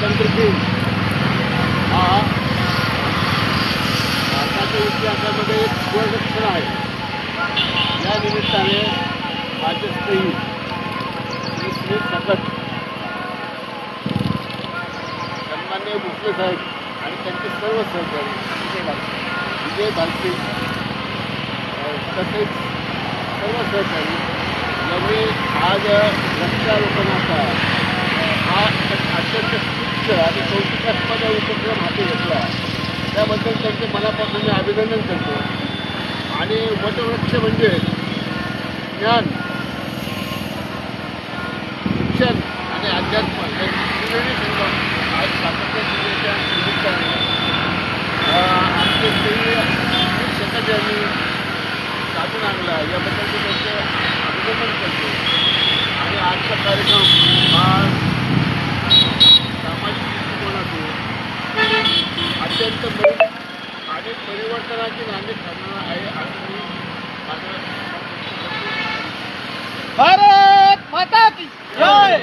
स्वातंत्र्य दिन हा भारताच्या इतिहासामध्ये एक सुवर्णक्षण आहे. या निमित्ताने वाचस्पती श्री सकट सन्माननीय भोसले साहेब आणि त्यांचे सर्व सहकारी विजय भालके तसेच सर्व सहकारी यांनी आज वृक्षारोपणाचा हा अत्यंत स्तुत्य आणि कौतुकास्पद उपक्रम हाती घेतला. त्याबद्दल त्यांचे मनापासून मी अभिनंदन करतो. आणि वटवृक्ष म्हणजे ज्ञान, शिक्षण आणि अध्यात्म या त्रिवेणी संगम आज स्वातंत्र्य दिनाच्या निमित्ताने आमचे श्री सकट यांनी साधून आणला. याबद्दल मी त्यांचे अभिनंदन करतो. आणि आजचा कार्यक्रम हा सामाजिक दृष्टिकोनातून अत्यंत आणि परिवर्तनाची नांदी ठरणार आहे असं मी माझं भारत माता की जय.